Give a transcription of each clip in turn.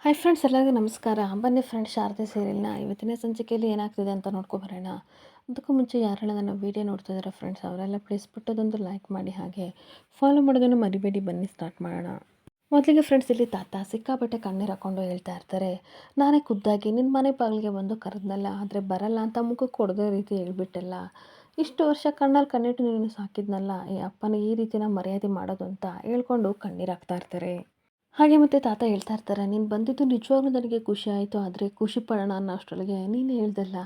Hi friends, ಎಲ್ಲರಿಗೂ ನಮಸ್ಕಾರ. ಬನ್ನಿ ಫ್ರೆಂಡ್ಸ್, ಶಾರದೆ ಸೀರಿಯಲ್ನ ಇವತ್ತಿನ ಸಂಚಿಕೆಯಲ್ಲಿ ಏನಾಗ್ತಿದೆ ಅಂತ ನೋಡ್ಕೊಬರೋಣ. ಅದಕ್ಕೂ ಮುಂಚೆ ಯಾರೆಲ್ಲ ನನ್ನ ವೀಡಿಯೋ ನೋಡ್ತಾ ಇದ್ದಾರೆ ಫ್ರೆಂಡ್ಸ್, ಅವರೆಲ್ಲ ಪ್ಲೀಸ್ ಬಿಟ್ಟದೊಂದು ಲೈಕ್ ಮಾಡಿ, ಹಾಗೆ ಫಾಲೋ ಮಾಡೋದನ್ನು ಮರಿಬೇಡಿ. ಬನ್ನಿ ಸ್ಟಾರ್ಟ್ ಮಾಡೋಣ. ಮೊದಲಿಗೆ ಫ್ರೆಂಡ್ಸ್, ಇಲ್ಲಿ ತಾತ ಸಿಕ್ಕಾಪಟ್ಟೆ ಕಣ್ಣೀರು ಹಾಕ್ಕೊಂಡು ಹೇಳ್ತಾ ಇರ್ತಾರೆ, ನಾನೇ ಖುದ್ದಾಗಿ ನಿನ್ನ ಮನೆ ಬಾಗಿಲಿಗೆ ಬಂದು ಕರೆದ್ನಲ್ಲ, ಆದರೆ ಬರಲ್ಲ ಅಂತ ಮುಖಕ್ಕೆ ಕೊಡದೇ ರೀತಿ ಹೇಳ್ಬಿಟ್ಟಲ್ಲ. ಇಷ್ಟು ವರ್ಷ ಕಣ್ಣಲ್ಲಿ ಕಣ್ಣಿಟ್ಟು ನೀನು ಸಾಕಿದ್ನಲ್ಲ, ಈ ಅಪ್ಪನ ಈ ರೀತಿನ ಮರ್ಯಾದೆ ಮಾಡೋದು ಅಂತ ಹೇಳ್ಕೊಂಡು ಕಣ್ಣೀರು ಹಾಕ್ತಾ ಇರ್ತಾರೆ. ಹಾಗೆ ಮತ್ತು ತಾತ ಹೇಳ್ತಾ ಇರ್ತಾರೆ, ನೀನು ಬಂದಿದ್ದು ನಿಜವಾಗ್ಲೂ ನನಗೆ ಖುಷಿ ಆಯಿತು, ಆದರೆ ಖುಷಿ ಪಡೋಣ ಅನ್ನೋ ಅಷ್ಟರೊಳಗೆ ನೀನು ಹೇಳ್ದಲ್ಲ,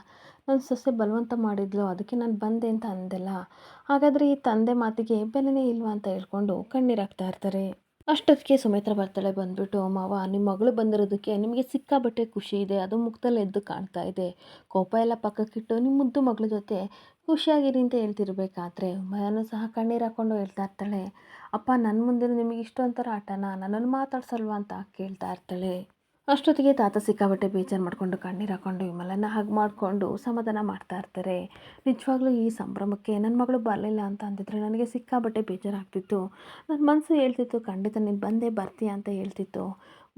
ನನ್ನ ಸೊಸೆ ಬಲವಂತ ಮಾಡಿದ್ಲು, ಅದಕ್ಕೆ ನಾನು ಬಂದೆ ಅಂತ ಅಂದೆಲ್ಲ. ಹಾಗಾದರೆ ಈ ತಂದೆ ಮಾತಿಗೆ ಬೆಲೆನೇ ಇಲ್ವಾ ಅಂತ ಹೇಳ್ಕೊಂಡು ಕಣ್ಣೀರಾಗ್ತಾ ಇರ್ತಾರೆ. ಅಷ್ಟೊತ್ತಿಗೆ ಸುಮಿತ್ರಾ ಬರ್ತಾಳೆ. ಬಂದುಬಿಟ್ಟು, ಮಾವ ನಿಮ್ಮ ಮಗಳು ಬಂದಿರೋದಕ್ಕೆ ನಿಮಗೆ ಸಿಕ್ಕಾಬಟ್ಟೆ ಖುಷಿ ಇದೆ, ಅದು ಮುಖದಲ್ಲಿ ಎದ್ದು ಕಾಣ್ತಾ ಇದೆ. ಕೋಪ ಎಲ್ಲ ಪಕ್ಕಕ್ಕಿಟ್ಟು ನಿಮ್ಮ ಮುದ್ದು ಮಗಳ ಜೊತೆ ಖುಷಿಯಾಗಿರಿ ಅಂತ ಹೇಳ್ತಿರ್ಬೇಕಾದ್ರೆ ಮಯನೂ ಸಹ ಕಣ್ಣೀರು ಹಾಕ್ಕೊಂಡು ಹೇಳ್ತಾ ಇರ್ತಾಳೆ, ಅಪ್ಪ ನನ್ನ ಮುಂದೆ ನಿಮಗೆ ಇಷ್ಟೊಂಥರ ಆಟನ, ನನ್ನನ್ನು ಮಾತಾಡ್ಸಲ್ವಾ ಅಂತ ಕೇಳ್ತಾ ಇರ್ತಾಳೆ. ಅಷ್ಟೊತ್ತಿಗೆ ತಾತ ಸಿಕ್ಕಾಬಟ್ಟೆ ಬೇಜಾರು ಮಾಡಿಕೊಂಡು ಕಣ್ಣೀರು ಹಾಕ್ಕೊಂಡು ವಿಮಲನ್ನ ಹಗ್ ಮಾಡಿಕೊಂಡು ಸಮಾಧಾನ ಮಾಡ್ತಾ ಇರ್ತಾರೆ. ನಿಜವಾಗ್ಲೂ ಈ ಸಂಭ್ರಮಕ್ಕೆ ನನ್ನ ಮಗಳು ಬರಲಿಲ್ಲ ಅಂತ ಅಂದಿದ್ರೆ ನನಗೆ ಸಿಕ್ಕಾಬಟ್ಟೆ ಬೇಜಾರಾಗ್ತಿತ್ತು. ನನ್ನ ಮನಸ್ಸು ಹೇಳ್ತಿತ್ತು, ಖಂಡಿತ ನೀನು ಬಂದೇ ಬರ್ತೀಯ ಅಂತ ಹೇಳ್ತಿತ್ತು.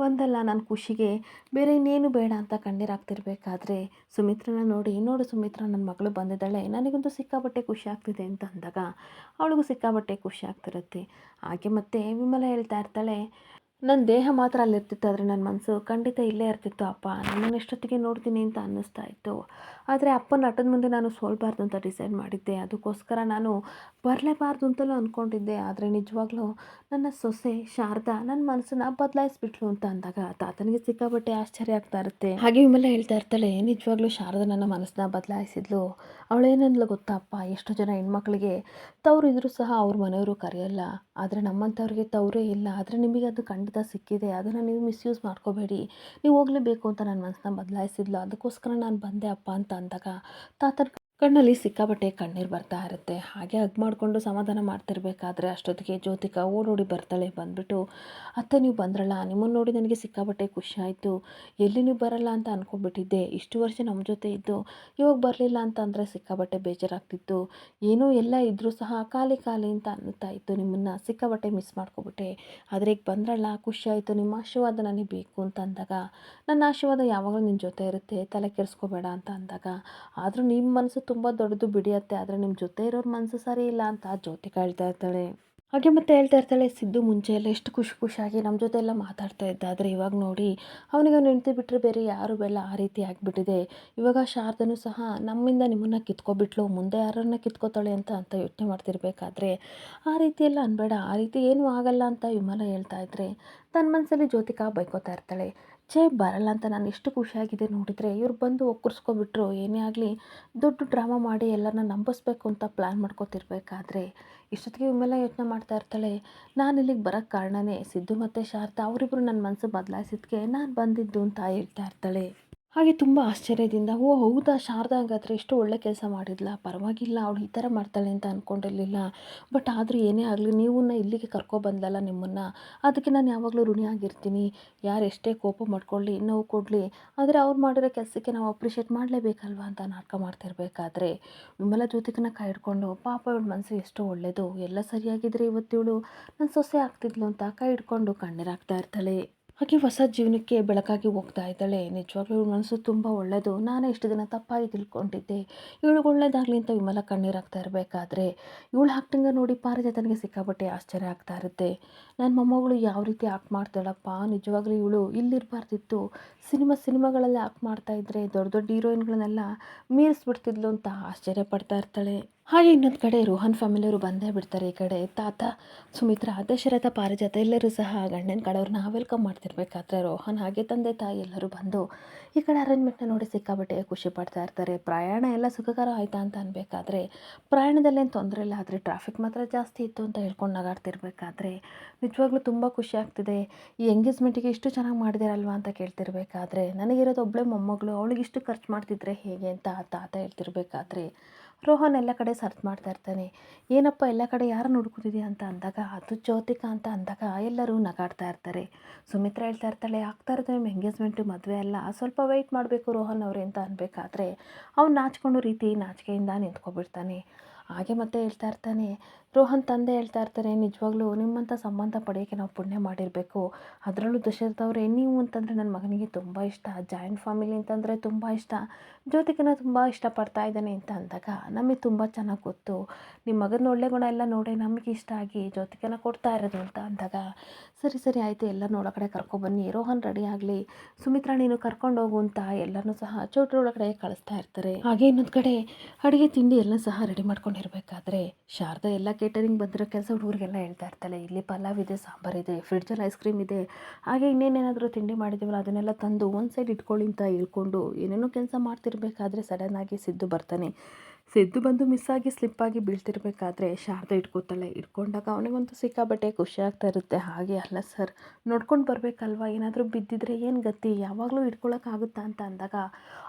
ಬಂದಲ್ಲ, ನನ್ನ ಖುಷಿಗೆ ಬೇರೆ ಇನ್ನೇನು ಬೇಡ ಅಂತ ಕಣ್ಣೀರು ಹಾಕ್ತಿರ್ಬೇಕಾದ್ರೆ ಸುಮಿತ್ರನ ನೋಡಿ, ನೋಡು ಸುಮಿತ್ರ, ನನ್ನ ಮಗಳು ಬಂದಿದ್ದಾಳೆ, ನನಗಂತೂ ಸಿಕ್ಕಾಬಟ್ಟೆ ಖುಷಿ ಆಗ್ತಿದೆ ಅಂತ ಅಂದಾಗ ಅವಳಿಗೂ ಸಿಕ್ಕಾಬಟ್ಟೆ ಖುಷಿ ಆಗ್ತಿರುತ್ತೆ. ಹಾಗೆ ಮತ್ತೆ ವಿಮಲ ಹೇಳ್ತಾ ಇರ್ತಾಳೆ, ನನ್ನ ದೇಹ ಮಾತ್ರ ಅಲ್ಲಿರ್ತಿತ್ತು, ಆದರೆ ನನ್ನ ಮನಸ್ಸು ಖಂಡಿತ ಇಲ್ಲೇ ಇರ್ತಿತ್ತು ಅಪ್ಪ. ನನ್ನನ್ನು ಎಷ್ಟೊತ್ತಿಗೆ ನೋಡ್ತೀನಿ ಅಂತ ಅನ್ನಿಸ್ತಾ ಇತ್ತು. ಆದರೆ ಅಪ್ಪನ ನಟದ ಮುಂದೆ ನಾನು ಸೋಲ್ಬಾರ್ದು ಅಂತ ಡಿಸೈಡ್ ಮಾಡಿದ್ದೆ. ಅದಕ್ಕೋಸ್ಕರ ನಾನು ಬರಲೇಬಾರ್ದು ಅಂತಲೂ ಅಂದ್ಕೊಂಡಿದ್ದೆ. ಆದರೆ ನಿಜವಾಗ್ಲೂ ನನ್ನ ಸೊಸೆ ಶಾರದಾ ನನ್ನ ಮನಸ್ಸನ್ನ ಬದಲಾಯಿಸ್ಬಿಟ್ಲು ಅಂತ ಅಂದಾಗ ತಾತನಿಗೆ ಸಿಕ್ಕಾಪಟ್ಟೆ ಆಶ್ಚರ್ಯ ಆಗ್ತಾ ಇರುತ್ತೆ. ಹಾಗೆ ವಿಮಲ ಹೇಳ್ತಾ ಇರ್ತಾಳೆ, ನಿಜವಾಗ್ಲೂ ಶಾರದಾ ನನ್ನ ಮನಸ್ಸನ್ನ ಬದಲಾಯಿಸಿದ್ಲು. ಅವಳೇನಂದ್ಲು ಗೊತ್ತಾ ಅಪ್ಪ, ಎಷ್ಟೋ ಜನ ಹೆಣ್ಮಕ್ಳಿಗೆ ತವರು ಇದ್ರೂ ಸಹ ಅವ್ರ ಮನೆಯವರು ಕರೆಯಲ್ಲ, ಆದರೆ ನಮ್ಮಂಥವ್ರಿಗೆ ತವರೇ ಇಲ್ಲ, ಆದರೆ ನಿಮಗೆ ಅದು ಖಂಡಿತ ಸಿಕ್ಕಿದೆ, ಅದನ್ನು ನೀವು ಮಿಸ್ಯೂಸ್ ಮಾಡ್ಕೋಬೇಡಿ, ನೀವು ಹೋಗಲೇಬೇಕು ಅಂತ ನನ್ನ ಮನಸ್ಸನ್ನ ಬದಲಾಯಿಸಿದ್ಲು, ಅದಕ್ಕೋಸ್ಕರ ನಾನು ಬಂದೆ ಅಪ್ಪ ಅಂತ ಅಂದಾಗ ತಾತನ ಕಣ್ಣಲ್ಲಿ ಸಿಕ್ಕಾಪಟ್ಟೆ ಕಣ್ಣೀರು ಬರ್ತಾ ಇರುತ್ತೆ. ಹಾಗೆ ಹಗ್ ಮಾಡಿಕೊಂಡು ಸಮಾಧಾನ ಮಾಡ್ತಿರ್ಬೇಕಾದ್ರೆ ಅಷ್ಟೊತ್ತಿಗೆ ಜ್ಯೋತಿಕಾ ಓಡೋಡಿ ಬರ್ತಾಳೆ. ಬಂದುಬಿಟ್ಟು, ಅತ್ತೆ ನೀವು ಬಂದ್ರಲ್ಲ, ನಿಮ್ಮನ್ನು ನೋಡಿ ನನಗೆ ಸಿಕ್ಕಾಪಟ್ಟೆ ಖುಷಿ ಆಯಿತು. ಎಲ್ಲಿ ನೀವು ಬರಲ್ಲ ಅಂತ ಅಂದ್ಕೊಂಡ್ಬಿಟ್ಟಿದ್ದೆ. ಇಷ್ಟು ವರ್ಷ ನಮ್ಮ ಜೊತೆ ಇದ್ದು ಇವಾಗ ಬರಲಿಲ್ಲ ಅಂತ ಅಂದರೆ ಸಿಕ್ಕಾಪಟ್ಟೆ ಬೇಜಾರಾಗ್ತಿತ್ತು. ಏನೋ ಎಲ್ಲ ಇದ್ದರೂ ಸಹ ಖಾಲಿ ಖಾಲಿ ಅಂತ ಅನ್ನುತ್ತಾ ಇತ್ತು. ನಿಮ್ಮನ್ನು ಸಿಕ್ಕಾಪಟ್ಟೆ ಮಿಸ್ ಮಾಡ್ಕೊಬಿಟ್ಟೆ. ಆದರೆ ಈಗ ಬಂದ್ರಲ್ಲ, ಖುಷಿ ಆಯಿತು. ನಿಮ್ಮ ಆಶೀರ್ವಾದ ನನಗೆ ಬೇಕು ಅಂತ ಅಂದಾಗ, ನನ್ನ ಆಶೀರ್ವಾದ ಯಾವಾಗಲೂ ನಿನ್ನ ಜೊತೆ ಇರುತ್ತೆ, ತಲೆ ಕೆಡಿಸ್ಕೋಬೇಡ ಅಂತ ಅಂದಾಗ, ಆದರೂ ನಿಮ್ಮ ಮನಸ್ಸು ತುಂಬ ದೊಡ್ಡದು ಬಿಡಿಯತ್ತೆ, ಆದರೆ ನಿಮ್ಮ ಜೊತೆ ಇರೋರ ಮನಸ್ಸು ಸರಿ ಇಲ್ಲ ಅಂತ ಜ್ಯೋತಿಕಾ ಹೇಳ್ತಾ ಇರ್ತಾಳೆ. ಹಾಗೆ ಮತ್ತೆ ಹೇಳ್ತಾ ಇರ್ತಾಳೆ, ಸಿದ್ದು ಮುಂಚೆ ಎಲ್ಲ ಎಷ್ಟು ಖುಷಿಯಾಗಿ ನಮ್ಮ ಜೊತೆ ಎಲ್ಲ ಮಾತಾಡ್ತಾ ಇದ್ದ, ಆದರೆ ಇವಾಗ ನೋಡಿ ಅವನಿಗೆ ಅವ್ನು ಹೆಂಡ್ತಿ ಬಿಟ್ಟರೆ ಬೇರೆ ಯಾರು ಬೇಡ, ಆ ರೀತಿ ಆಗಿಬಿಟ್ಟಿದೆ. ಇವಾಗ ಶಾರದನೂ ಸಹ ನಮ್ಮಿಂದ ನಿಮ್ಮನ್ನು ಕಿತ್ಕೊಬಿಟ್ಲು, ಮುಂದೆ ಯಾರನ್ನ ಕಿತ್ಕೋತಾಳೆ ಅಂತ ಯೋಚನೆ ಮಾಡ್ತಿರ್ಬೇಕಾದ್ರೆ ಆ ರೀತಿ ಎಲ್ಲ ಅನ್ಬೇಡ, ಆ ರೀತಿ ಏನೂ ಆಗಲ್ಲ ಅಂತ ವಿಮಲ ಹೇಳ್ತಾ ಇದ್ರೆ ತನ್ನ ಮನಸ್ಸಲ್ಲಿ ಜ್ಯೋತಿಕಾ ಬೈಕೋತಾ ಇರ್ತಾಳೆ. ಬರಲ್ಲ ಅಂತ ನಾನು ಎಷ್ಟು ಖುಷಿಯಾಗಿದೆ ನೋಡಿದರೆ, ಇವ್ರು ಬಂದು ಒಕ್ಕರ್ಸ್ಕೊಬಿಟ್ರು, ಏನೇ ಆಗಲಿ ದೊಡ್ಡ ಡ್ರಾಮಾ ಮಾಡಿ ಎಲ್ಲರನ್ನ ನಂಬಿಸ್ಬೇಕು ಅಂತ ಪ್ಲ್ಯಾನ್ ಮಾಡ್ಕೋತಿರ್ಬೇಕಾದ್ರೆ ಇಷ್ಟೊತ್ತಿಗೆ ವಿಮಲ ಯೋಚನೆ ಮಾಡ್ತಾ ಇರ್ತಾಳೆ, ನಾನು ಇಲ್ಲಿಗೆ ಬರೋಕ್ಕೆ ಕಾರಣವೇ ಸಿದ್ದು ಮತ್ತು ಶಾರದಾ, ಅವರಿಬ್ಬರು ನನ್ನ ಮನಸ್ಸು ಬದಲಾಯಿಸಿದ್ಕೆ ನಾನು ಬಂದಿದ್ದು ಅಂತ ಹೇಳ್ತಾ ಇರ್ತಾಳೆ. ಹಾಗೆ ತುಂಬ ಆಶ್ಚರ್ಯದಿಂದ, ಓ ಹೌದಾ, ಶಾರದಾ ಹಂಗಾದ್ರೆ ಎಷ್ಟು ಒಳ್ಳೆ ಕೆಲಸ ಮಾಡಿದ್ಲ, ಪರವಾಗಿಲ್ಲ, ಅವಳು ಈ ಥರ ಮಾಡ್ತಾಳೆ ಅಂತ ಅಂದ್ಕೊಂಡಿರಲಿಲ್ಲ. ಬಟ್ ಆದರೂ ಏನೇ ಆಗಲಿ ನೀವನ್ನ ಇಲ್ಲಿಗೆ ಕರ್ಕೊಬಂದಲ್ಲ ನಿಮ್ಮನ್ನು, ಅದಕ್ಕೆ ನಾನು ಯಾವಾಗಲೂ ಋಣಿಯಾಗಿರ್ತೀನಿ. ಯಾರು ಎಷ್ಟೇ ಕೋಪ ಮಾಡ್ಕೊಳ್ಳಿ, ನೋವು ಕೊಡಲಿ, ಆದರೆ ಅವ್ರು ಮಾಡಿರೋ ಕೆಲಸಕ್ಕೆ ನಾವು ಅಪ್ರಿಷಿಯೇಟ್ ಮಾಡಲೇಬೇಕಲ್ವ ಅಂತ ನಾಟಕ ಮಾಡ್ತಿರ್ಬೇಕಾದ್ರೆ ವಿಮಲ ಜ್ಯೋತಿಕನ ಕೈ ಹಿಡ್ಕೊಂಡು, ಪಾಪ ಇವಳ ಮನಸ್ಸು ಎಷ್ಟು ಒಳ್ಳೆಯದು, ಎಲ್ಲ ಸರಿಯಾಗಿದ್ದರೆ ಇವತ್ತು ಇವಳು ನನ್ನ ಸೊಸೆ ಆಗ್ತಿದ್ಲು ಅಂತ ಕೈ ಹಿಡ್ಕೊಂಡು ಕಣ್ಣೀರಾಗ್ತಾ ಇರ್ತಾಳೆ. ಹಾಗೆ ಹೊಸ ಜೀವನಕ್ಕೆ ಬೆಳಕಾಗಿ ಹೋಗ್ತಾ ಇದ್ದಾಳೆ. ನಿಜವಾಗ್ಲೂ ಇವಳ ಮನಸ್ಸು ತುಂಬ ಒಳ್ಳೆಯದು, ನಾನೇ ಇಷ್ಟು ದಿನ ತಪ್ಪಾಗಿ ತಿಳ್ಕೊಂಡಿದ್ದೆ, ಇವಳಿಗೆ ಒಳ್ಳೇದಾಗಲಿ ಅಂತ ವಿಮಲ ಕಣ್ಣೀರಾಗ್ತಾ ಇರಬೇಕಾದ್ರೆ ಇವಳು ಆ್ಯಕ್ಟಿಂಗ ನೋಡಿ ಪಾರಿಜಾತನಿಗೆ ಸಿಕ್ಕಾಪಟ್ಟೆ ಆಶ್ಚರ್ಯ ಆಗ್ತಾ ಇರುತ್ತೆ. ನನ್ನ ಮೊಮ್ಮಗಳು ಯಾವ ರೀತಿ ಆ್ಯಕ್ಟ್ ಮಾಡ್ತಾಳಪ್ಪ, ನಿಜವಾಗ್ಲೂ ಇವಳು ಇಲ್ಲಿರಬಾರ್ದಿತ್ತು, ಸಿನಿಮಾಗಳಲ್ಲಿ ಆ್ಯಕ್ಟ್ ಮಾಡ್ತಾ ಇದ್ದರೆ ದೊಡ್ಡ ದೊಡ್ಡ ಹೀರೋಯಿನ್ಗಳನ್ನೆಲ್ಲ ಮೀರಿಸ್ಬಿಡ್ತಿದ್ಲು ಅಂತ ಆಶ್ಚರ್ಯ ಪಡ್ತಾ ಇರ್ತಾಳೆ. ಹಾಗೆ ಇನ್ನೊಂದು ಕಡೆ ರೋಹನ್ ಫ್ಯಾಮಿಲಿಯವರು ಬಂದೇ ಬಿಡ್ತಾರೆ. ಈ ಕಡೆ ತಾತ, ಸುಮಿತ್ರಾ, ದಶರಥ, ಪಾರಿಜಾತ ಎಲ್ಲರೂ ಸಹ ಗಂಡನ ಕಡೆಯವ್ರನ್ನ ವೆಲ್ಕಮ್ ಮಾಡ್ತಿರ್ಬೇಕಾದ್ರೆ ರೋಹನ್ ಹಾಗೆ ತಂದೆ ತಾಯಿ ಎಲ್ಲರೂ ಬಂದು ಈ ಕಡೆ ಅರೇಂಜ್ಮೆಂಟ್ನ ನೋಡಿ ಸಿಕ್ಕಾಬಟ್ಟೆ ಖುಷಿ ಪಡ್ತಾ ಇರ್ತಾರೆ. ಪ್ರಯಾಣ ಎಲ್ಲ ಸುಖಕರ ಆಯಿತಾ ಅಂತ ಅನ್ಬೇಕಾದ್ರೆ ಪ್ರಯಾಣದಲ್ಲೇನು ತೊಂದರೆ ಇಲ್ಲ, ಆದರೆ ಟ್ರಾಫಿಕ್ ಮಾತ್ರ ಜಾಸ್ತಿ ಇತ್ತು ಅಂತ ಹೇಳ್ಕೊಂಡು ನಗಾಡ್ತಿರ್ಬೇಕಾದ್ರೆ ನಿಜವಾಗ್ಲೂ ತುಂಬ ಖುಷಿ ಆಗ್ತಿದೆ. ಈ ಎಂಗೇಜ್ಮೆಂಟಿಗೆ ಇಷ್ಟು ಚೆನ್ನಾಗಿ ಮಾಡಿದಿರಲ್ವ ಅಂತ ಕೇಳ್ತಿರ್ಬೇಕಾದ್ರೆ ನನಗಿರೋದು ಒಬ್ಬಳೇ ಮೊಮ್ಮಗಳು, ಅವಳಿಗೆ ಇಷ್ಟು ಖರ್ಚು ಮಾಡ್ತಿದ್ರೆ ಹೇಗೆ ಅಂತ ತಾತ ಹೇಳ್ತಿರ್ಬೇಕಾದ್ರೆ ರೋಹನ್ ಎಲ್ಲ ಕಡೆ ಸರ್ಚ್ ಮಾಡ್ತಾ ಇರ್ತಾನೆ. ಏನಪ್ಪ ಎಲ್ಲ ಕಡೆ ಯಾರನ್ನು ಹುಡುಕ್ತಿದ್ಯಾ ಅಂತ ಅಂದಾಗ ಅದು ಜ್ಯೋತಿಕಾ ಅಂತ ಅಂದಾಗ ಎಲ್ಲರೂ ನಗಾಡ್ತಾ ಇರ್ತಾರೆ. ಸುಮಿತ್ರಾ ಹೇಳ್ತಾ ಇರ್ತಾಳೆ, ಆಗ್ತಾ ಇರೋದು ನಿಮ್ಮ ಎಂಗೇಜ್ಮೆಂಟು, ಮದುವೆ ಅಲ್ಲ, ಸ್ವಲ್ಪ ವೆಯ್ಟ್ ಮಾಡಬೇಕು ರೋಹನ್ ಅವರೇ ಅಂತ ಅನ್ಬೇಕಾದ್ರೆ ಅವ್ನು ನಾಚಿಕೆಯಿಂದ ನಿಂತ್ಕೊಬಿಡ್ತಾನೆ. ಹಾಗೆ ಮತ್ತೆ ಹೇಳ್ತಾ ಇರ್ತಾನೆ, ರೋಹನ್ ತಂದೆ ಹೇಳ್ತಾ ಇರ್ತಾರೆ, ನಿಜವಾಗ್ಲೂ ನಿಮ್ಮಂಥ ಸಂಬಂಧ ಪಡೆಯೋಕ್ಕೆ ನಾವು ಪುಣ್ಯ ಮಾಡಿರಬೇಕು. ಅದರಲ್ಲೂ ದಶರಥ ಅವರೇ, ನೀವು ಅಂತಂದರೆ ನನ್ನ ಮಗನಿಗೆ ತುಂಬ ಇಷ್ಟ, ಜಾಯಿಂಟ್ ಫ್ಯಾಮಿಲಿ ಅಂತಂದರೆ ತುಂಬ ಇಷ್ಟ, ಜ್ಯೋತಿಕನ ತುಂಬ ಇಷ್ಟಪಡ್ತಾ ಇದ್ದಾನೆ ಅಂತ ಅಂದಾಗ ನಮಗೆ ತುಂಬ ಚೆನ್ನಾಗಿ ಗೊತ್ತು. ನಿಮ್ಮ ಮಗನ ಒಳ್ಳೆ ಗುಣ ಎಲ್ಲ ನೋಡಿ ನಮಗೆ ಇಷ್ಟ ಆಗಿ ಜ್ಯೋತಿಕನ ಕೊಡ್ತಾ ಇರೋದು ಅಂತ ಅಂದಾಗ, ಸರಿ ಸರಿ ಆಯಿತು, ಎಲ್ಲರನ್ನೂ ಒಳಗಡೆ ಕರ್ಕೊಬನ್ನಿ, ರೋಹನ್ ರೆಡಿ ಆಗಲಿ, ಸುಮಿತ್ರಾ ನೀನು ಕರ್ಕೊಂಡು ಹೋಗು ಅಂತ ಎಲ್ಲರನ್ನೂ ಸಹ ಚೌಟ್ರಿ ಒಳಗಡೆ ಕಳಿಸ್ತಾ ಇರ್ತಾರೆ. ಹಾಗೆ ಇನ್ನೊಂದು ಕಡೆ ಅಡುಗೆ ತಿಂಡಿ ಎಲ್ಲ ಸಹ ರೆಡಿ ಮಾಡ್ಕೊಂಡಿರ್ಬೇಕಾದ್ರೆ ಶಾರದಾ ಎಲ್ಲ ಕೇಟರಿಂಗ್ ಬಂದಿರೋ ಕೆಲಸ ಹುಡುಗರಿಗೆಲ್ಲ ಹೇಳ್ತಾ ಇರ್ತಾಳೆ, ಇಲ್ಲಿ ಪಲಾವ್ ಇದೆ, ಸಾಂಬಾರಿದೆ, ಫ್ರಿಡ್ಜಲ್ಲಿ ಐಸ್ ಕ್ರೀಮ್ ಇದೆ, ಹಾಗೆ ಇನ್ನೇನೇನಾದರೂ ತಿಂಡಿ ಮಾಡಿದ್ದೀವಲ್ಲ ಅದನ್ನೆಲ್ಲ ತಂದು ಒಂದು ಸೈಡ್ ಇಟ್ಕೊಳ್ಳಿ ಅಂತ ಹೇಳ್ಕೊಂಡು ಏನೇನೋ ಕೆಲಸ ಮಾಡ್ತಿರ್ಬೇಕಾದ್ರೆ ಸಡನ್ನಾಗಿ ಸಿದ್ದು ಬರ್ತಾನೆ. ಸಿದ್ದು ಬಂದು ಮಿಸ್ಸಾಗಿ ಸ್ಲಿಪ್ಪಾಗಿ ಬೀಳ್ತಿರ್ಬೇಕಾದ್ರೆ ಶಾರದಾ ಇಟ್ಕೋತಾಳೆ. ಇಟ್ಕೊಂಡಾಗ ಅವನಿಗಂತೂ ಸಿಕ್ಕಾಬಟ್ಟೆ ಖುಷಿ ಆಗ್ತಾ ಇರುತ್ತೆ. ಹಾಗೆ ಅಲ್ಲ ಸರ್, ನೋಡ್ಕೊಂಡು ಬರಬೇಕಲ್ವ, ಏನಾದರೂ ಬಿದ್ದಿದ್ರೆ ಏನು ಗತಿ, ಯಾವಾಗಲೂ ಇಟ್ಕೊಳ್ಳೋಕ್ಕಾಗುತ್ತಾ ಅಂತ ಅಂದಾಗ,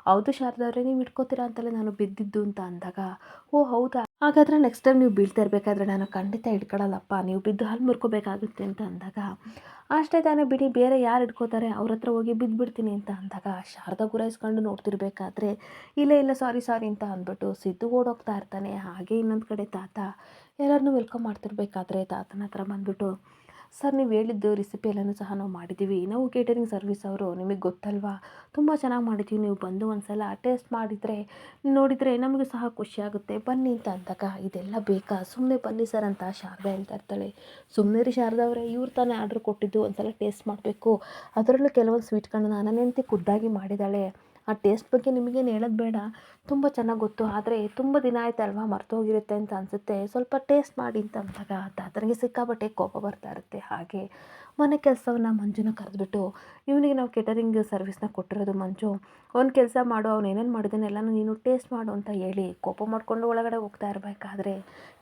ಹೌದು ಶಾರದಾ ಅವರೇ, ನೀವು ಇಟ್ಕೋತೀರಾ ಅಂತಲೇ ನಾನು ಬಿದ್ದಿದ್ದು ಅಂತ ಅಂದಾಗ, ಓ ಹೌದಾ, ಹಾಗಾದರೆ ನೆಕ್ಸ್ಟ್ ಟೈಮ್ ನೀವು ಬೀಳ್ತಾ ಇರಬೇಕಾದ್ರೆ ನಾನು ಖಂಡಿತ ಇಟ್ಕೊಳ್ಳಲ್ಲಪ್ಪ, ನೀವು ಬಿದ್ದು ಹಾಲು ಮುರ್ಕೋಬೇಕಾಗುತ್ತೆ ಅಂತ ಅಂದಾಗ, ಅಷ್ಟೇ ತಾನೇ ಬಿಡಿ, ಬೇರೆ ಯಾರು ಇಟ್ಕೋತಾರೆ, ಅವ್ರ ಹತ್ರ ಹೋಗಿ ಬಿದ್ದುಬಿಡ್ತೀನಿ ಅಂತ ಅಂದಾಗ ಶಾರದಾ ಗುರಾಯಿಸ್ಕೊಂಡು ನೋಡ್ತಿರ್ಬೇಕಾದ್ರೆ, ಇಲ್ಲ ಸಾರಿ ಅಂತ ಅಂದ್ಬಿಟ್ಟು ಸಿದ್ದು ಓಡೋಗ್ತಾ ಇರ್ತಾನೆ. ಹಾಗೆ ಇನ್ನೊಂದು ಕಡೆ ತಾತ ಎಲ್ಲರನ್ನೂ ವೆಲ್ಕಮ್ ಮಾಡ್ತಿರ್ಬೇಕಾದ್ರೆ ತಾತನ ಹತ್ರ ಬಂದ್ಬಿಟ್ಟು, ಸರ್ ನೀವು ಹೇಳಿದ್ದು ರೆಸಿಪಿ ಎಲ್ಲನೂ ಸಹ ನಾವು ಮಾಡಿದ್ದೀವಿ, ನಾವು ಕೇಟರಿಂಗ್ ಸರ್ವಿಸ್ ಅವರು, ನಿಮಗೆ ಗೊತ್ತಲ್ವಾ, ತುಂಬ ಚೆನ್ನಾಗಿ ಮಾಡಿದ್ದೀವಿ, ನೀವು ಬಂದು ಒಂದು ಸಲ ಟೇಸ್ಟ್ ನೋಡಿದರೆ ನಮಗೂ ಸಹ ಖುಷಿಯಾಗುತ್ತೆ, ಬನ್ನಿ ಅಂತ ಅಂದಾಗ, ಇದೆಲ್ಲ ಬೇಕಾ, ಸುಮ್ಮನೆ ಬನ್ನಿ ಸರ್ ಅಂತ ಶಾರದಾ ಹೇಳ್ತಾ ಇರ್ತಾಳೆ. ಸುಮ್ಮನೆ ರೀ ಶಾರದಾ ಅವರೇ, ಇವ್ರು ತಾನೇ ಆರ್ಡ್ರ್ ಕೊಟ್ಟಿದ್ದು, ಒಂದು ಸಲ ಟೇಸ್ಟ್ ಮಾಡಬೇಕು, ಅದರಲ್ಲೂ ಕೆಲವೊಂದು ಸ್ವೀಟ್ಗಳನ್ನ ನನ್ನ ಹೆಂಡತಿ ಖುದ್ದಾಗಿ ಮಾಡಿದ್ದಾಳೆ, ಆ ಟೇಸ್ಟ್ ಬಗ್ಗೆ ನಿಮಗೇನು ಹೇಳೋದು ಬೇಡ, ತುಂಬ ಚೆನ್ನಾಗಿ ಗೊತ್ತು, ಆದರೆ ತುಂಬ ದಿನ ಆಯ್ತಲ್ವಾ, ಮರ್ತೋಗಿರುತ್ತೆ ಅಂತ ಅನಿಸುತ್ತೆ, ಸ್ವಲ್ಪ ಟೇಸ್ಟ್ ಮಾಡಿ ಅಂತ ಅಂದಾಗ ತಾತನಿಗೆ ಸಿಕ್ಕಾಪಟ್ಟೆ ಕೋಪ ಬರ್ತಾ ಇರುತ್ತೆ. ಹಾಗೆ ಮನೆ ಕೆಲಸವನ್ನು ಮಂಜುನ ಕರೆದ್ಬಿಟ್ಟು, ಇವನಿಗೆ ನಾವು ಕೇಟರಿಂಗ್ ಸರ್ವಿಸ್ನ ಕೊಟ್ಟಿರೋದು ಮಂಜು, ಒಂದು ಕೆಲಸ ಮಾಡು, ಅವ್ನು ಏನೇನು ಮಾಡಿದ್ದಾನೆ ಎಲ್ಲನೂ ನೀನು ಟೇಸ್ಟ್ ಮಾಡು ಅಂತ ಹೇಳಿ ಕೋಪ ಮಾಡಿಕೊಂಡು ಒಳಗಡೆ ಹೋಗ್ತಾ ಇರಬೇಕಾದ್ರೆ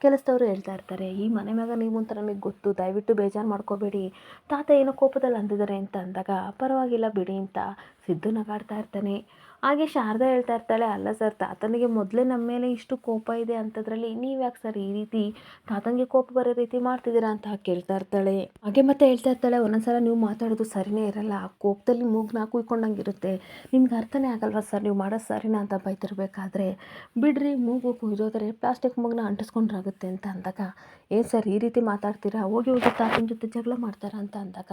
ಕೆಲಸದವರು ಹೇಳ್ತಾ ಇರ್ತಾರೆ, ಈ ಮನೆ ಮ್ಯಾಗ ನೀವು ಅಂತ ನಮಗೆ ಗೊತ್ತು, ದಯವಿಟ್ಟು ಬೇಜಾರು ಮಾಡ್ಕೋಬೇಡಿ, ತಾತ ಏನೋ ಕೋಪದಲ್ಲಿ ಅಂದಿದ್ದಾರೆ ಅಂತ ಅಂದಾಗ, ಪರವಾಗಿಲ್ಲ ಬಿಡಿ ಅಂತ ಸಿದ್ದು ನಗಾಡ್ತಾ ಇರ್ತಾನೆ. ಹಾಗೆ ಶಾರದಾ ಹೇಳ್ತಾ ಇರ್ತಾಳೆ, ಅಲ್ಲ ಸರ್, ತಾತನಿಗೆ ಮೊದಲೇ ನಮ್ಮ ಮೇಲೆ ಇಷ್ಟು ಕೋಪ ಇದೆ ಅಂಥದ್ರಲ್ಲಿ ನೀವು ಯಾಕೆ ಸರ್ ಈ ರೀತಿ ತಾತನಿಗೆ ಕೋಪ ಬರೋ ರೀತಿ ಮಾಡ್ತಿದ್ದೀರಾ ಅಂತ ಕೇಳ್ತಾ ಇರ್ತಾಳೆ. ಹಾಗೆ ಮತ್ತೆ ಹೇಳ್ತಾ ಇರ್ತಾಳೆ, ಒಂದೊಂದ್ಸಲ ನೀವು ಮಾತಾಡೋದು ಸರಿನೇ ಇರಲ್ಲ, ಕೋಪದಲ್ಲಿ ಮೂಗ್ನ ಕುಯ್ಕೊಂಡಂಗಿರುತ್ತೆ, ನಿಮ್ಗೆ ಅರ್ಥನೇ ಆಗಲ್ವಾ ಸರ್, ನೀವು ಮಾಡೋದು ಸರಿನಾ ಅಂತ ಬೈತಿರ್ಬೇಕಾದ್ರೆ, ಬಿಡ್ರಿ ಮೂಗು ಕುಯ್ದೋದ್ರೆ ಪ್ಲಾಸ್ಟಿಕ್ ಮೂಗ್ನ ಅಂಟಿಸ್ಕೊಂಡ್ರಾಗುತ್ತೆ ಅಂತ ಅಂದಾಗ, ಏನು ಸರ್ ಈ ರೀತಿ ಮಾತಾಡ್ತೀರಾ, ಹೋಗಿ ತಾತನ ಜೊತೆ ಜಗಳ ಮಾಡ್ತಾರಾ ಅಂತ ಅಂದಾಗ,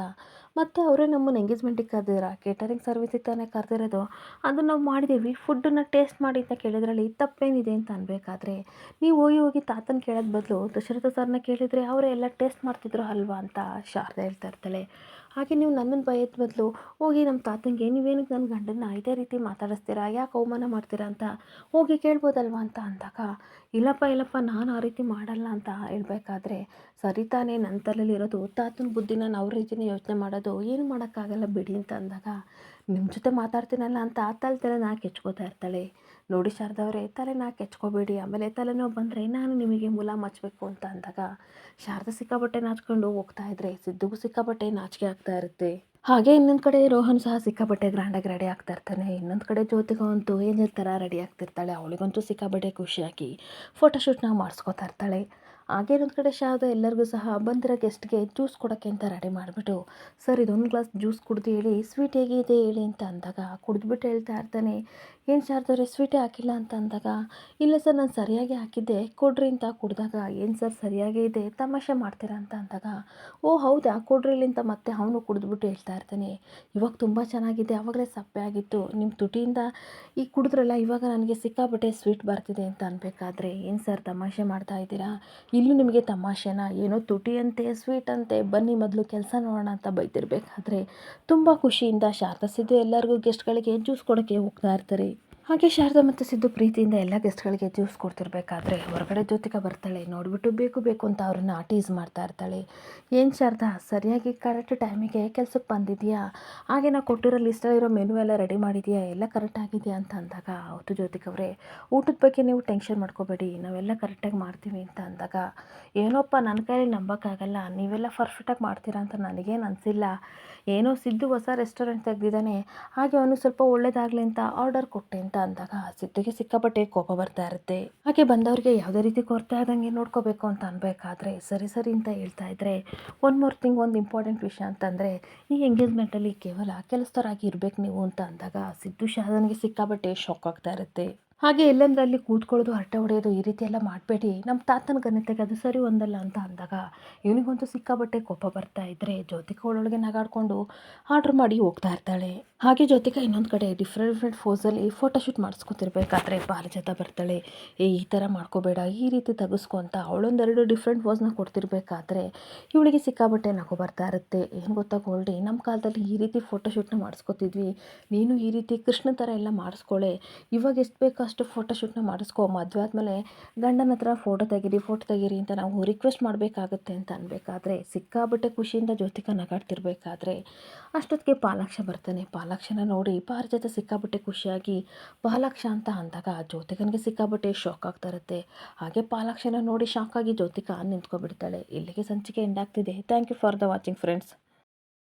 ಮತ್ತು ಅವರೇ ನಮ್ಮನ್ನು ಎಂಗೇಜ್ಮೆಂಟಿಗೆ ಕರೆದಿರಾ, ಕೇಟರಿಂಗ್ ಸರ್ವಿಸಿಗೆ ತಾನೇ ಕರೆದಿರೋದು, ಅದನ್ನು ನಾವು ಮಾಡಿದ್ದೀವಿ, ಫುಡ್ಡನ್ನು ಟೇಸ್ಟ್ ಮಾಡಿ ಅಂತ ಕೇಳಿದ್ರಲ್ಲಿ ತಪ್ಪೇನಿದೆ ಅಂತ ಅನ್ಬೇಕಾದ್ರೆ, ನೀವು ಹೋಗಿ ತಾತನ ಕೇಳೋದು ಬದಲು ದಶರಥ ಸರ್ನ ಕೇಳಿದರೆ ಅವರೇ ಎಲ್ಲ ಟೇಸ್ಟ್ ಮಾಡ್ತಿದ್ರು ಅಲ್ವಾ ಅಂತ ಶಾರದಾ ಹೇಳ್ತಾ ಇರ್ತಾಳೆ. ಹಾಗೆ ನೀವು ನನ್ನನ್ನು ಬೈಯೋದು ಬದಲು ಹೋಗಿ ನಮ್ಮ ತಾತನಿಗೆ, ನೀವೇನಕ್ಕೆ ನನ್ನ ಗಂಡನ್ನ ಇದೇ ರೀತಿ ಮಾತಾಡಿಸ್ತೀರಾ, ಯಾಕೆ ಅವಮಾನ ಮಾಡ್ತೀರಾ ಅಂತ ಹೋಗಿ ಕೇಳ್ಬೋದಲ್ವಾ ಅಂತ ಅಂದಾಗ, ಇಲ್ಲಪ್ಪ ನಾನು ಆ ರೀತಿ ಮಾಡಲ್ಲ ಅಂತ ಹೇಳ್ಬೇಕಾದ್ರೆ, ಸರಿ ತಾನೇ, ನನ್ನ ತಲೆಯಲ್ಲಿರೋದು ತಾತನ ಬುದ್ಧಿನ ನಾವು ರೀತಿಯೇ ಯೋಚನೆ ಮಾಡೋದು, ಏನು ಮಾಡೋಕ್ಕಾಗಲ್ಲ ಬಿಡಿ ಅಂತ ಅಂದಾಗ, ನಿಮ್ಮ ಜೊತೆ ಮಾತಾಡ್ತೀನಲ್ಲ ಅಂತ ತಲೆನ ಕೆಚ್ಕೋತಾ ಇರ್ತಾಳೆ. ನೋಡಿ ಶಾರದಾ ಅವರೇ, ತಲೆನ ಕೆಚ್ಕೋಬೇಡಿ, ಆಮೇಲೆ ತಲೆನೋವು ಬಂದರೆ ನಾನು ನಿಮಗೆ ಮುಲಾಮು ಹಚ್ಚಬೇಕು ಅಂತ ಅಂದಾಗ ಶಾರದಾ ಸಿಕ್ಕಾಪಟ್ಟೆ ನಾಚ್ಕೊಂಡು ಹೋಗ್ತಾ ಇದ್ರೆ ಸಿದ್ದುಗೂ ಸಿಕ್ಕಾಪಟ್ಟೆ ನಾಚಿಕೆ ಆಗ್ತಾ ಇರುತ್ತೆ. ಹಾಗೆ ಇನ್ನೊಂದು ಕಡೆ ರೋಹನ್ ಸಹ ಸಿಕ್ಕಾಪಟ್ಟೆ ಗ್ರ್ಯಾಂಡಾಗಿ ರೆಡಿ ಆಗ್ತಾ ಇರ್ತಾನೆ. ಇನ್ನೊಂದು ಕಡೆ ಜ್ಯೋತಿಕಾ ಅಂತೂ ಏನೇನು ಥರ ರೆಡಿ ಆಗ್ತಿರ್ತಾಳೆ, ಅವಳಿಗಂತೂ ಸಿಕ್ಕಾಪಟ್ಟೆ ಖುಷಿಯಾಗಿ ಫೋಟೋಶೂಟ್ನ ಮಾಡಿಸ್ಕೋತಾ ಇರ್ತಾಳೆ. ಹಾಗೆ ಇನ್ನೊಂದು ಕಡೆ ಶಾರದಾ ಎಲ್ಲರಿಗೂ ಸಹ ಬಂದಿರೋ ಗೆಸ್ಟ್ಗೆ ಜ್ಯೂಸ್ ಕೊಡೋಕ್ಕೆ ಅಂತ ರೆಡಿ ಮಾಡಿಬಿಟ್ಟು, ಸರ್ ಇದೊಂದು ಗ್ಲಾಸ್ ಜ್ಯೂಸ್ ಕುಡ್ದು ಹೇಳಿ, ಸ್ವೀಟ್ ಹೇಗಿದೆ ಹೇಳಿ ಅಂತ ಅಂದಾಗ, ಕುಡಿದ್ಬಿಟ್ಟು ಹೇಳ್ತಾ ಇರ್ತಾನೆ, ಏನು ಶಾರದಾ ಅವರೇ ಸ್ವೀಟೇ ಹಾಕಿಲ್ಲ ಅಂತ ಅಂದಾಗ, ಇಲ್ಲ ಸರ್ ನಾನು ಸರಿಯಾಗಿ ಹಾಕಿದ್ದೆ, ಕೊಡ್ರಿ ಅಂತ ಕುಡಿದಾಗ, ಏನು ಸರ್ ಸರಿಯಾಗೇ ಇದೆ, ತಮಾಷೆ ಮಾಡ್ತೀರಾ ಅಂತ ಅಂದಾಗ, ಓ ಹೌದಾ, ಕೊಡ್ರಿ ಇಲ್ಲಿ ಅಂತ ಮತ್ತೆ ಅವನು ಕುಡಿದ್ಬಿಟ್ಟು ಹೇಳ್ತಾ ಇರ್ತಾನೆ, ಇವಾಗ ತುಂಬ ಚೆನ್ನಾಗಿದೆ, ಆವಾಗಲೇ ಸಪ್ಪೆ ಆಗಿತ್ತು, ನಿಮ್ಮ ತುಟಿಯಿಂದ ಈಗ ಕುಡಿದ್ರಲ್ಲ, ಇವಾಗ ನನಗೆ ಸಿಕ್ಕಾಪಟ್ಟೆ ಸ್ವೀಟ್ ಬರ್ತಿದೆ ಅಂತ ಅನ್ಬೇಕಾದ್ರೆ, ಏನು ಸರ್ ತಮಾಷೆ ಮಾಡ್ತಾ ಇದ್ದೀರಾ, ಇಲ್ಲೂ ನಿಮಗೆ ತಮಾಷೆನಾ, ಏನೋ ತುಟಿ ಅಂತೆ ಸ್ವೀಟ್ ಅಂತೆ, ಬನ್ನಿ ಮೊದಲು ಕೆಲಸ ನೋಡೋಣ ಅಂತ ಬೈತಿರ್ಬೇಕಾದ್ರೆ ತುಂಬ ಖುಷಿಯಿಂದ ಶಾರದಾ ಸಿದ್ದು ಎಲ್ಲರಿಗೂ ಗೆಸ್ಟ್ಗಳಿಗೆ ಜ್ಯೂಸ್ ಕೊಡೋಕ್ಕೆ ಹೋಗ್ತಾ ಇರ್ತಾರೆ. ಹಾಗೆ ಶಾರದಾ ಮತ್ತು ಸಿದ್ದು ಪ್ರೀತಿಯಿಂದ ಎಲ್ಲ ಗೆಸ್ಟ್ಗಳಿಗೆ ಜ್ಯೂಸ್ ಕೊಡ್ತಿರ್ಬೇಕಾದ್ರೆ ಹೊರಗಡೆ ಜ್ಯೋತಿಕಾ ಬರ್ತಾಳೆ. ನೋಡಿಬಿಟ್ಟು ಬೇಕು ಅಂತ ಅವ್ರನ್ನ ಟೀಸ್ ಮಾಡ್ತಾ ಇರ್ತಾಳೆ. ಏನು ಶಾರದಾ, ಸರಿಯಾಗಿ ಕರೆಕ್ಟ್ ಟೈಮಿಗೆ ಕೆಲ್ಸಕ್ಕೆ ಬಂದಿದೆಯಾ, ಹಾಗೆ ನಾವು ಕೊಟ್ಟಿರೋ ಲಿಸ್ಟಲ್ಲಿರೋ ಮೆನು ಎಲ್ಲ ರೆಡಿ ಮಾಡಿದೆಯಾ, ಎಲ್ಲ ಕರೆಕ್ಟ್ ಆಗಿದೆಯಾ ಅಂತ ಅಂದಾಗ, ಹೌದು ಜ್ಯೋತಿಕಾ ಅವರೇ, ಊಟದ ಬಗ್ಗೆ ನೀವು ಟೆನ್ಷನ್ ಮಾಡ್ಕೋಬೇಡಿ, ನಾವೆಲ್ಲ ಕರೆಕ್ಟಾಗಿ ಮಾಡ್ತೀವಿ ಅಂತ ಅಂದಾಗ, ಏನೋಪ್ಪ ನನ್ನ ಕೈಯಲ್ಲಿ ನಂಬೋಕ್ಕಾಗಲ್ಲ, ನೀವೆಲ್ಲ ಪರ್ಫೆಕ್ಟಾಗಿ ಮಾಡ್ತೀರಾ ಅಂತ ನನಗೇನು ಅನಿಸಿಲ್ಲ, ಏನೋ ಸಿದ್ದು ಹೊಸ ರೆಸ್ಟೋರೆಂಟ್ ತೆಗೆದಿದ್ದಾನೆ, ಹಾಗೆ ಅವನು ಸ್ವಲ್ಪ ಒಳ್ಳೇದಾಗಲಿ ಅಂತ ಆರ್ಡರ್ ಕೊಟ್ಟೆ ಅಂತ ಅಂದಾಗ ಸಿದ್ದುಗೆ ಸಿಕ್ಕಾಪಟ್ಟೆ ಕೋಪ ಬರ್ತಾ ಇರುತ್ತೆ. ಹಾಗೆ ಬಂದವ್ರಿಗೆ ಯಾವುದೇ ರೀತಿ ಕೊರತೆ ಆದಂಗೆ ನೋಡ್ಕೋಬೇಕು ಅಂತ ಅನ್ಬೇಕಾದ್ರೆ ಸರಿ ಅಂತ ಹೇಳ್ತಾ ಇದ್ರೆ, ಒನ್ ಮೋರ್ ಥಿಂಗ್, ಒಂದು ಇಂಪಾರ್ಟೆಂಟ್ ವಿಷಯ ಅಂತಂದರೆ, ಈ ಎಂಗೇಜ್ಮೆಂಟಲ್ಲಿ ಕೇವಲ ಕೆಲಸದವರಾಗಿ ಇರಬೇಕು ನೀವು ಅಂತ ಅಂದಾಗ ಸಿದ್ದು ಶಾರದನಿಗೆ ಸಿಕ್ಕಾಪಟ್ಟೆ ಶಾಕ್ ಆಗ್ತಾ ಇರುತ್ತೆ. ಹಾಗೆ ಎಲ್ಲೆಂದರಲ್ಲಿ ಕೂತ್ಕೊಳ್ಳೋದು, ಹರಟೆ ಹೊಡೆಯೋದು ಈ ರೀತಿ ಎಲ್ಲ ಮಾಡಬೇಡಿ. ನಮ್ಮ ತಾತನ ಘನತೆಗೆ ಅದು ಸರಿ ಹೊಂದಲ್ಲ ಅಂತ ಅಂದಾಗ ಇವನಿಗಂತೂ ಸಿಕ್ಕಾಪಟ್ಟೆ ಕೋಪ ಬರ್ತಾ ಇದ್ದರೆ ಜ್ಯೋತಿಕಾ ಒಳೊಳಗೆ ನಗಾಡ್ಕೊಂಡು ಆರ್ಡ್ರ್ ಮಾಡಿ ಹೋಗ್ತಾ ಇರ್ತಾಳೆ. ಹಾಗೆ ಜ್ಯೋತಿಕಾ ಇನ್ನೊಂದು ಕಡೆ ಡಿಫ್ರೆಂಟ್ ಫೋಸಲ್ಲಿ ಫೋಟೋಶೂಟ್ ಮಾಡಿಸ್ಕೊತಿರ್ಬೇಕಾದ್ರೆ ಪಾರಿಜಾತ ಬರ್ತಾಳೆ. ಈ ಥರ ಮಾಡ್ಕೋಬೇಡ, ಈ ರೀತಿ ತೆಗೆಸ್ಕೊ ಅಂತ ಅವಳೊಂದೆರಡು ಡಿಫ್ರೆಂಟ್ ಪೋಸ್ನ ಕೊಡ್ತಿರ್ಬೇಕಾದ್ರೆ ಇವಳಿಗೆ ಸಿಕ್ಕಾಪಟ್ಟೆ ನಗು ಬರ್ತಾ ಇರುತ್ತೆ. ಏನು ಗೊತ್ತಾ ಗೋಲ್ಡಿ, ನಮ್ಮ ಕಾಲದಲ್ಲಿ ಈ ರೀತಿ ಫೋಟೋಶೂಟ್ನ ಮಾಡಿಸ್ಕೊತಿದ್ವಿ, ನೀನು ಈ ರೀತಿ ಕೃಷ್ಣ ಥರ ಎಲ್ಲ ಮಾಡಿಸ್ಕೊಳ್ಳೆ. ಇವಾಗ ಎಷ್ಟು ಬೇಕೋ ಅಷ್ಟು ಫೋಟೋಶೂಟ್ನ ಮಾಡಿಸ್ಕೊ, ಮದುವೆ ಆದಮೇಲೆ ಗಂಡನ ಹತ್ರ ಫೋಟೋ ತೆಗೀರಿ ಅಂತ ನಾವು ರಿಕ್ವೆಸ್ಟ್ ಮಾಡಬೇಕಾಗತ್ತೆ ಅಂತ ಅನ್ಬೇಕಾದ್ರೆ ಸಿಕ್ಕಾಬಟ್ಟೆ ಖುಷಿಯಿಂದ ಜ್ಯೋತಿಕಾ ನಗಾಡ್ತಿರ್ಬೇಕಾದ್ರೆ ಅಷ್ಟೊತ್ತಿಗೆ ಪಾಲಾಕ್ಷ ಬರ್ತಾನೆ. ಪಾಲಾಕ್ಷನ ನೋಡಿ ಪಾರಿಜಾತ ಸಿಕ್ಕಾಬಟ್ಟೆ ಖುಷಿಯಾಗಿ ಪಾಲಾಕ್ಷ ಅಂತ ಅಂದಾಗ ಜ್ಯೋತಿಕನಿಗೆ ಸಿಕ್ಕಾಬಟ್ಟೆ ಶಾಕ್ ಆಗ್ತಾ ಇರುತ್ತೆ. ಹಾಗೆ ಪಾಲಾಕ್ಷನ ನೋಡಿ ಶಾಕ್ ಆಗಿ ಜ್ಯೋತಿಕಾ ನಿಂತ್ಕೊಬಿಡ್ತಾಳೆ. ಇಲ್ಲಿಗೆ ಸಂಚಿಕೆ ಎಂಡ್ ಆಗ್ತಿದೆ. Thank you for the watching friends.